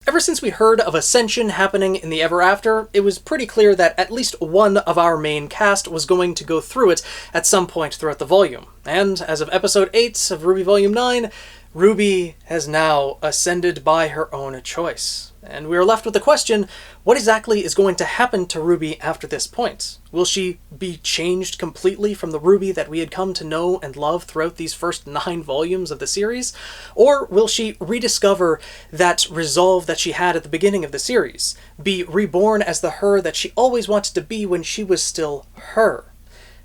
Ever since we heard of Ascension happening in the Ever After, it was pretty clear that at least one of our main cast was going to go through it at some point throughout the volume. And as of episode 8 of RWBY Volume 9, RWBY has now ascended by her own choice. And we are left with the question, what exactly is going to happen to RWBY after this point? Will she be changed completely from the RWBY that we had come to know and love throughout these first 9 volumes of the series? Or will she rediscover that resolve that she had at the beginning of the series? Be reborn as the her that she always wanted to be when she was still her?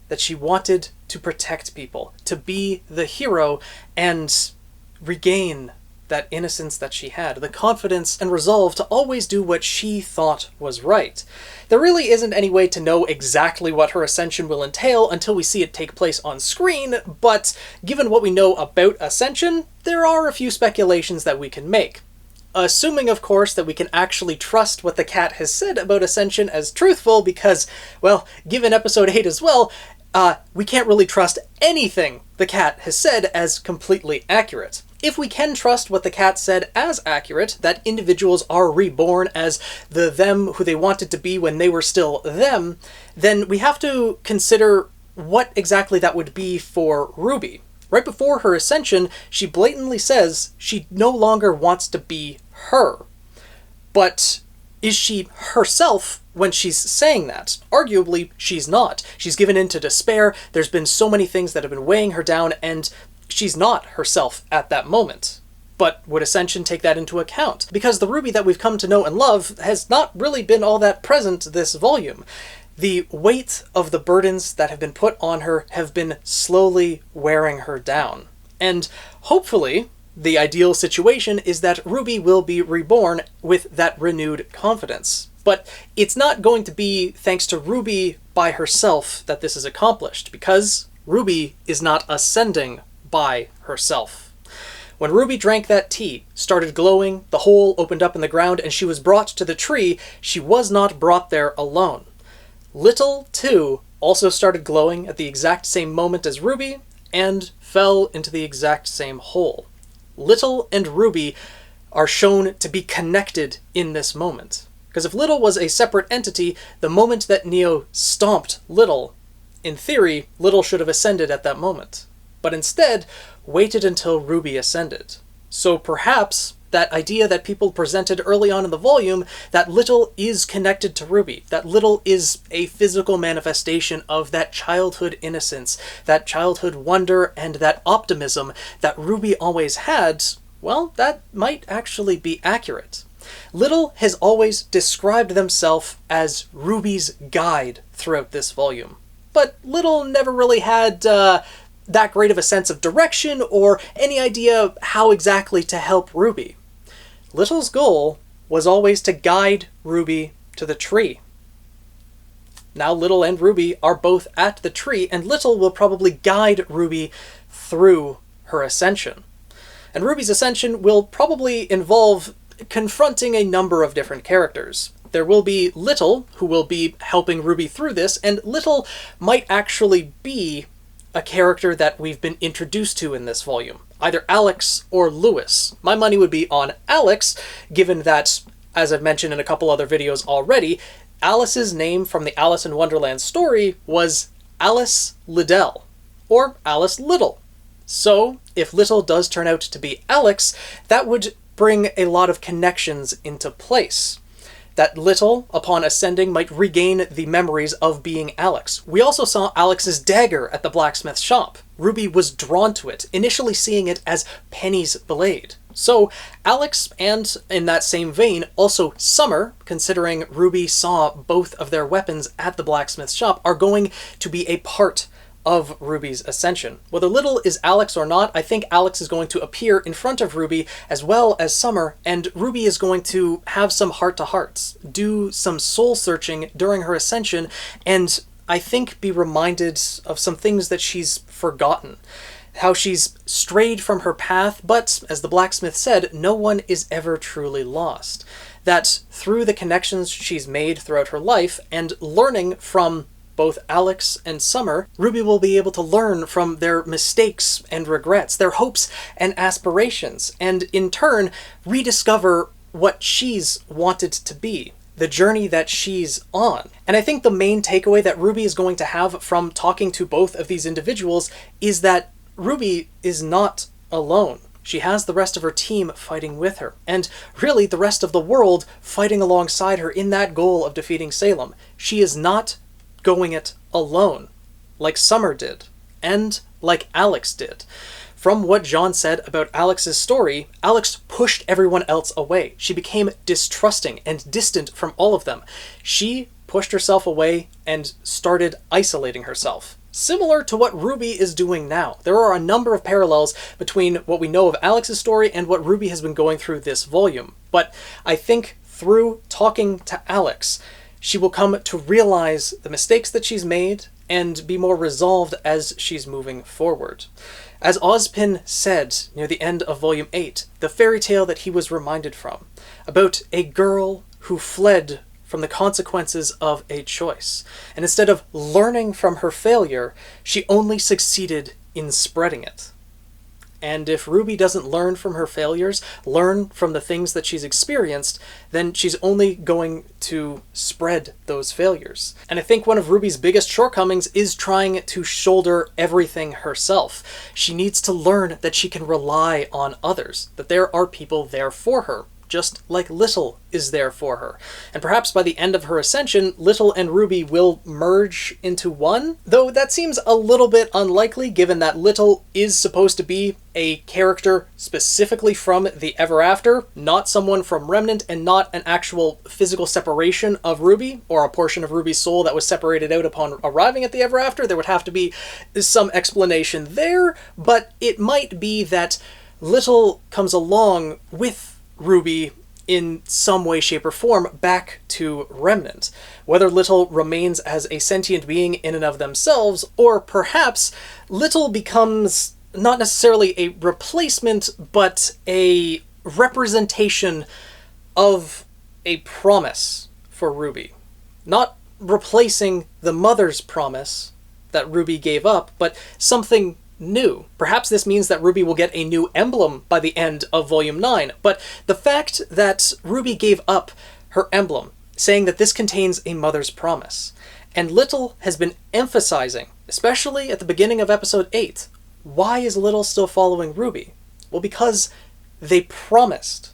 That she wanted to protect people, to be the hero, and regain that innocence that she had, the confidence and resolve to always do what she thought was right. There really isn't any way to know exactly what her ascension will entail until we see it take place on screen, but given what we know about Ascension, there are a few speculations that we can make. Assuming, of course, that we can actually trust what the cat has said about Ascension as truthful, because, well, given episode 8 as well, we can't really trust anything the cat has said as completely accurate. If we can trust what the cat said as accurate, that individuals are reborn as the them who they wanted to be when they were still them, then we have to consider what exactly that would be for RWBY. Right before her ascension, she blatantly says she no longer wants to be her. But is she herself when she's saying that? Arguably, she's not. She's given in to despair, there's been so many things that have been weighing her down, and she's not herself at that moment. But would Ascension take that into account? Because the RWBY that we've come to know and love has not really been all that present this volume. The weight of the burdens that have been put on her have been slowly wearing her down. And hopefully, the ideal situation is that RWBY will be reborn with that renewed confidence. But it's not going to be thanks to RWBY by herself that this is accomplished, because RWBY is not ascending by herself. When RWBY drank that tea, started glowing, the hole opened up in the ground, and she was brought to the tree, she was not brought there alone. Little, too, also started glowing at the exact same moment as RWBY, and fell into the exact same hole. Little and RWBY are shown to be connected in this moment. Because if Little was a separate entity, the moment that Neo stomped Little, in theory, Little should have ascended at that moment. But instead, waited until RWBY ascended. So perhaps that idea that people presented early on in the volume, that Little is connected to RWBY, that Little is a physical manifestation of that childhood innocence, that childhood wonder, and that optimism that RWBY always had, well, that might actually be accurate. Little has always described themself as RWBY's guide throughout this volume. But Little never really had that great of a sense of direction or any idea how exactly to help RWBY. Little's goal was always to guide RWBY to the tree. Now Little and RWBY are both at the tree, and Little will probably guide RWBY through her ascension. And RWBY's ascension will probably involve confronting a number of different characters. There will be Little, who will be helping RWBY through this, and Little might actually be a character that we've been introduced to in this volume. Either Alex or Lewis. My money would be on Alex, given that, as I've mentioned in a couple other videos already, Alice's name from the Alice in Wonderland story was Alice Liddell, or Alice Little. So, if Little does turn out to be Alex, that would bring a lot of connections into place. That Little, upon ascending, might regain the memories of being Alex. We also saw Alex's dagger at the blacksmith shop. RWBY was drawn to it, initially seeing it as Penny's blade. So, Alex, and in that same vein, also Summer, considering RWBY saw both of their weapons at the blacksmith shop, are going to be a part of RWBY's ascension. Whether Little is Alex or not, I think Alex is going to appear in front of RWBY as well as Summer, and RWBY is going to have some heart-to-hearts, do some soul-searching during her ascension, and I think be reminded of some things that she's forgotten. How she's strayed from her path, but, as the blacksmith said, no one is ever truly lost. That through the connections she's made throughout her life, and learning from both Alex and Summer, RWBY will be able to learn from their mistakes and regrets, their hopes and aspirations, and in turn rediscover what she's wanted to be, the journey that she's on. And I think the main takeaway that RWBY is going to have from talking to both of these individuals is that RWBY is not alone. She has the rest of her team fighting with her, and really the rest of the world fighting alongside her in that goal of defeating Salem. She is not going it alone, like Summer did, and like Alex did. From what John said about Alex's story, Alex pushed everyone else away. She became distrusting and distant from all of them. She pushed herself away and started isolating herself. Similar to what RWBY is doing now. There are a number of parallels between what we know of Alex's story and what RWBY has been going through this volume. But I think through talking to Alex, she will come to realize the mistakes that she's made and be more resolved as she's moving forward. As Ozpin said near the end of Volume 8, the fairy tale that he was reminded from, about a girl who fled from the consequences of a choice. And instead of learning from her failure, she only succeeded in spreading it. And if RWBY doesn't learn from her failures, learn from the things that she's experienced, then she's only going to spread those failures. And I think one of RWBY's biggest shortcomings is trying to shoulder everything herself. She needs to learn that she can rely on others, that there are people there for her, just like Little is there for her. And perhaps by the end of her ascension, Little and RWBY will merge into one, though that seems a little bit unlikely given that Little is supposed to be a character specifically from the Ever After, not someone from Remnant, and not an actual physical separation of RWBY, or a portion of RWBY's soul that was separated out upon arriving at the Ever After. There would have to be some explanation there, but it might be that Little comes along with RWBY in some way, shape, or form back to Remnant. Whether Little remains as a sentient being in and of themselves, or perhaps Little becomes not necessarily a replacement, but a representation of a promise for RWBY. Not replacing the mother's promise that RWBY gave up, but something new. Perhaps this means that RWBY will get a new emblem by the end of Volume 9, but the fact that RWBY gave up her emblem, saying that this contains a mother's promise, and Little has been emphasizing, especially at the beginning of Episode 8, why is Little still following RWBY? Well, because they promised.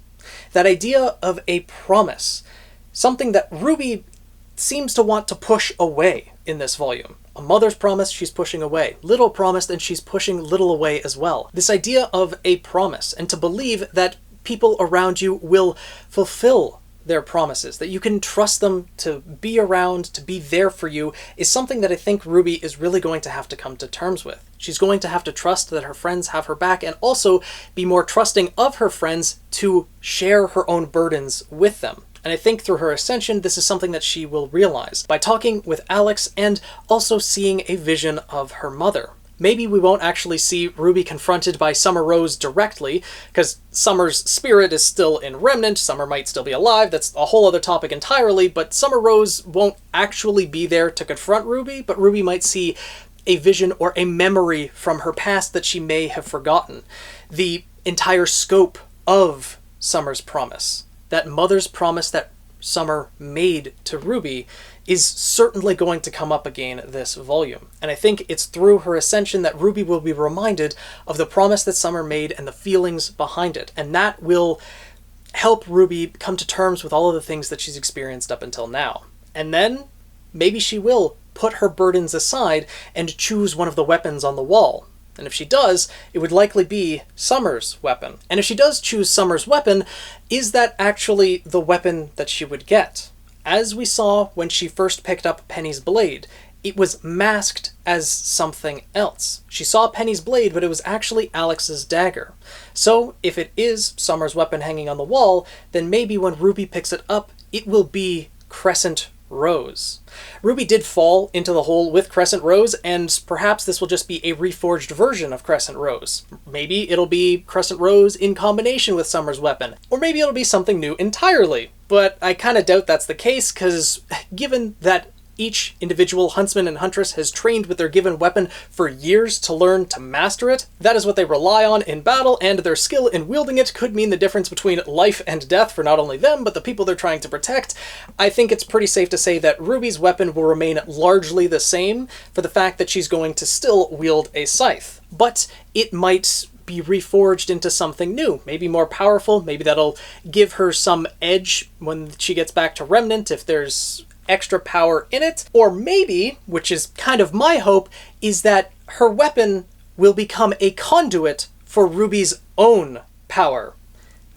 That idea of a promise, something that RWBY seems to want to push away in this volume. A mother's promise she's pushing away. Little promised and she's pushing Little away as well. This idea of a promise, and to believe that people around you will fulfill their promises, that you can trust them to be around, to be there for you, is something that I think RWBY is really going to have to come to terms with. She's going to have to trust that her friends have her back, and also be more trusting of her friends to share her own burdens with them. And I think through her ascension, this is something that she will realize by talking with Alex and also seeing a vision of her mother. Maybe we won't actually see RWBY confronted by Summer Rose directly, because Summer's spirit is still in Remnant. Summer might still be alive. That's a whole other topic entirely, but Summer Rose won't actually be there to confront RWBY, but RWBY might see a vision or a memory from her past that she may have forgotten. The entire scope of Summer's promise, that mother's promise that Summer made to RWBY, is certainly going to come up again this volume. And I think it's through her ascension that RWBY will be reminded of the promise that Summer made and the feelings behind it. And that will help RWBY come to terms with all of the things that she's experienced up until now. And then maybe she will put her burdens aside and choose one of the weapons on the wall. And if she does, it would likely be Summer's weapon. And if she does choose Summer's weapon, is that actually the weapon that she would get? As we saw when she first picked up Penny's blade, it was masked as something else. She saw Penny's blade, but it was actually Alex's dagger. So if it is Summer's weapon hanging on the wall, then maybe when RWBY picks it up, it will be Crescent Rose. RWBY did fall into the hole with Crescent Rose, and perhaps this will just be a reforged version of Crescent Rose. Maybe it'll be Crescent Rose in combination with Summer's weapon, or maybe it'll be something new entirely. But I kind of doubt that's the case, because given that each individual huntsman and huntress has trained with their given weapon for years to learn to master it. That is what they rely on in battle, and their skill in wielding it could mean the difference between life and death for not only them, but the people they're trying to protect. I think it's pretty safe to say that RWBY's weapon will remain largely the same for the fact that she's going to still wield a scythe. But it might be reforged into something new, maybe more powerful. Maybe that'll give her some edge when she gets back to Remnant if there's extra power in it. Or maybe, which is kind of my hope, is that her weapon will become a conduit for RWBY's own power.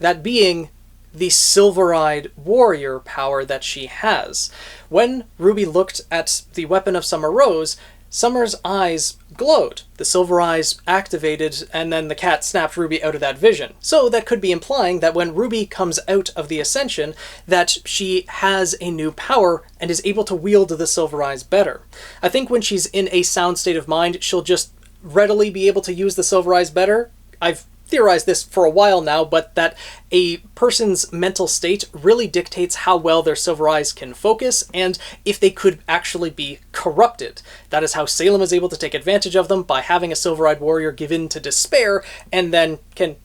That being the silver-eyed warrior power that she has. When RWBY looked at the weapon of Summer Rose, Summer's eyes glowed. The silver eyes activated, and then the cat snapped RWBY out of that vision. So that could be implying that when RWBY comes out of the Ascension, that she has a new power and is able to wield the silver eyes better. I think when she's in a sound state of mind, she'll just readily be able to use the silver eyes better. I've theorized this for a while now, but that a person's mental state really dictates how well their silver eyes can focus and if they could actually be corrupted. That is how Salem is able to take advantage of them, by having a silver-eyed warrior give in to despair and then can,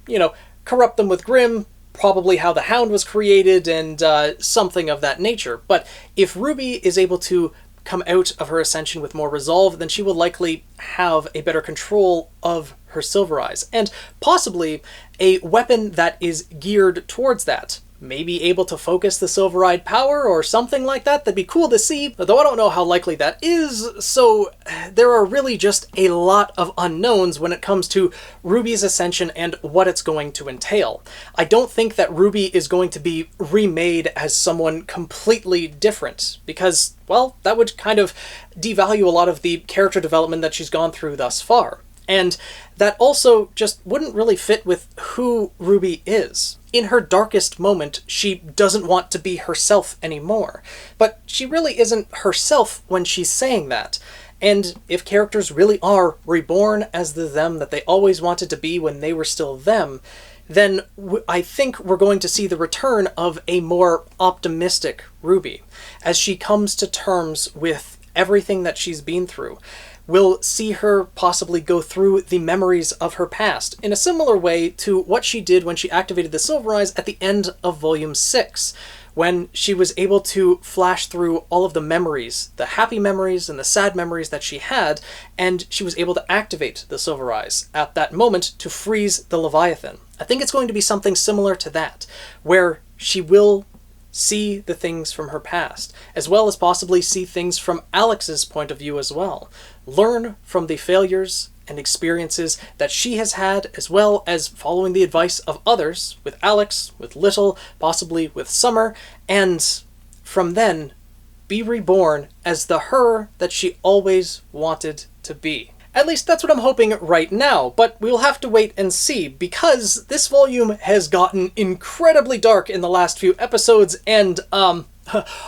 corrupt them with Grimm, probably how the Hound was created and something of that nature. But if RWBY is able to come out of her Ascension with more resolve, then she will likely have a better control of her silver eyes, and possibly a weapon that is geared towards that. Maybe able to focus the silver-eyed power or something like that. That'd be cool to see, though I don't know how likely that is, so there are really just a lot of unknowns when it comes to RWBY's Ascension and what it's going to entail. I don't think that RWBY is going to be remade as someone completely different, because, well, that would kind of devalue a lot of the character development that she's gone through thus far. And that also just wouldn't really fit with who RWBY is. In her darkest moment, she doesn't want to be herself anymore. But she really isn't herself when she's saying that. And if characters really are reborn as the them that they always wanted to be when they were still them, then I think we're going to see the return of a more optimistic RWBY, as she comes to terms with everything that she's been through. We'll see her possibly go through the memories of her past in a similar way to what she did when she activated the Silver Eyes at the end of Volume 6, when she was able to flash through all of the memories, the happy memories and the sad memories that she had, and she was able to activate the Silver Eyes at that moment to freeze the Leviathan. I think it's going to be something similar to that, where she will see the things from her past, as well as possibly see things from Alex's point of view as well. Learn from the failures and experiences that she has had, as well as following the advice of others, with Alex, with Little, possibly with Summer, and from then be reborn as the her that she always wanted to be. At least that's what I'm hoping right now, but we'll have to wait and see, because this volume has gotten incredibly dark in the last few episodes, and,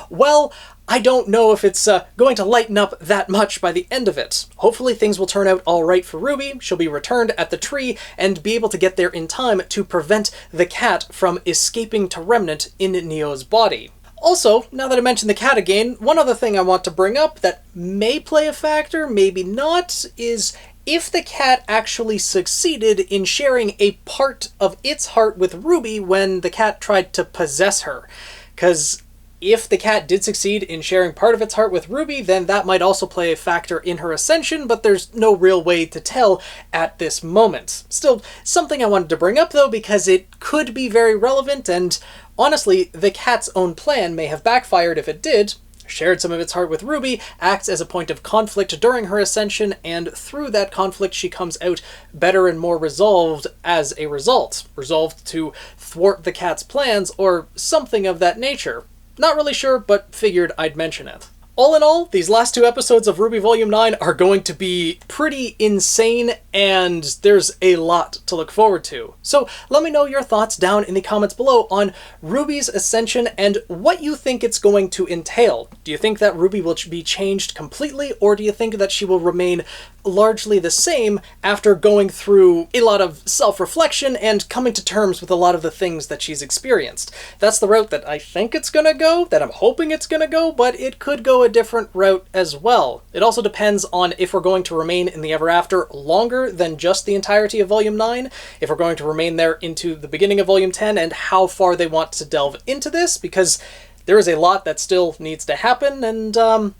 well, I don't know if it's going to lighten up that much by the end of it. Hopefully things will turn out alright for RWBY, she'll be returned at the tree, and be able to get there in time to prevent the cat from escaping to Remnant in Neo's body. Also, now that I mentioned the cat again, one other thing I want to bring up that may play a factor, maybe not, is if the cat actually succeeded in sharing a part of its heart with RWBY when the cat tried to possess her. Because if the cat did succeed in sharing part of its heart with RWBY, then that might also play a factor in her Ascension, but there's no real way to tell at this moment. Still, something I wanted to bring up though, because it could be very relevant, and honestly, the cat's own plan may have backfired if it did. Shared some of its heart with RWBY, acts as a point of conflict during her Ascension, and through that conflict she comes out better and more resolved as a result. Resolved to thwart the cat's plans, or something of that nature. Not really sure, but figured I'd mention it. All in all, these last two episodes of RWBY Volume 9 are going to be pretty insane, and there's a lot to look forward to. So let me know your thoughts down in the comments below on RWBY's Ascension and what you think it's going to entail. Do you think that RWBY will be changed completely, or do you think that she will remain largely the same after going through a lot of self-reflection and coming to terms with a lot of the things that she's experienced? That's the route that I think it's gonna go, that I'm hoping it's gonna go, but it could go a different route as well. It also depends on if we're going to remain in the Ever After longer than just the entirety of Volume 9, if we're going to remain there into the beginning of Volume 10, and how far they want to delve into this, because there is a lot that still needs to happen, and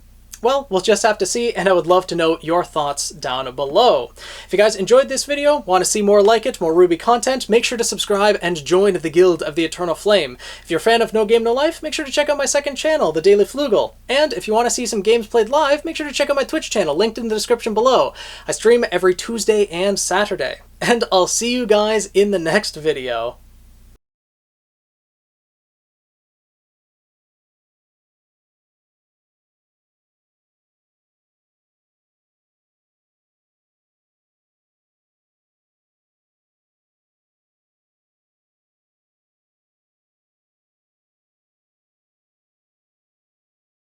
well, we'll just have to see, and I would love to know your thoughts down below. If you guys enjoyed this video, want to see more like it, more RWBY content, make sure to subscribe and join the Guild of the Eternal Flame. If you're a fan of No Game No Life, make sure to check out my second channel, The Daily Flugel. And if you want to see some games played live, make sure to check out my Twitch channel, linked in the description below. I stream every Tuesday and Saturday. And I'll see you guys in the next video.